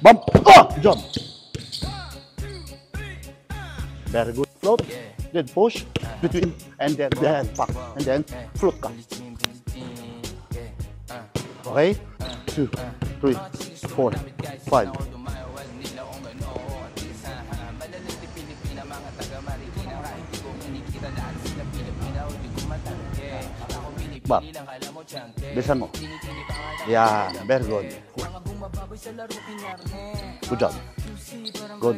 Bump. Oh! Jump. Very good. Float. Then push between and then pack. And then float ka. Okay? 2, 3, 4, 5. Back. Bilisan mo. Yan. Very good. Good job. Good.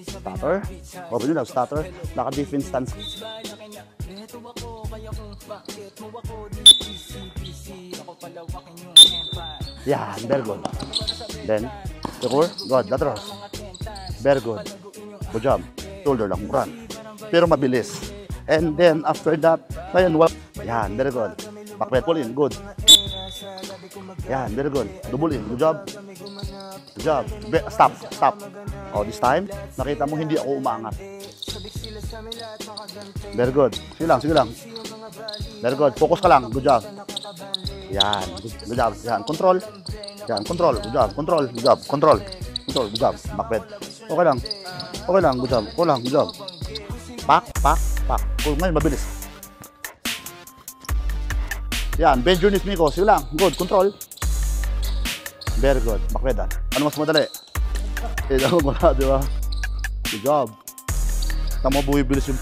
Stutter. Open yun lang. Stutter. Naka-defense stance. Yan. Very good. Then, recover. Good. Lateral. Very good. Good job. Shoulder lang. Run. Pero mabilis. And then, after that, ngayon, yan. Very good. Backward pull in. Good. Yan. Very good. Double in. Good job. Good job. Stop. Stop. Oh, this time, nakita mo hindi ako umaangat. Very good. Sige lang. Sige lang. Very good. Focus ka lang. Good job. Yan. Good job. Yan. Control. Yan. Control. Good job. Control. Good job. Control. Control. Good job. Backward. Okay lang. Okay lang. Good job. Okay lang. Good job. Pack. Pack. Pack. Ngayon, mabilis. Yan. Bend your knees, Miko. Sige lang. Good. Control. Very good. Backward. Ano mas madali? Eh, ako wala, di ba? Good job. Tama, buwibilis yung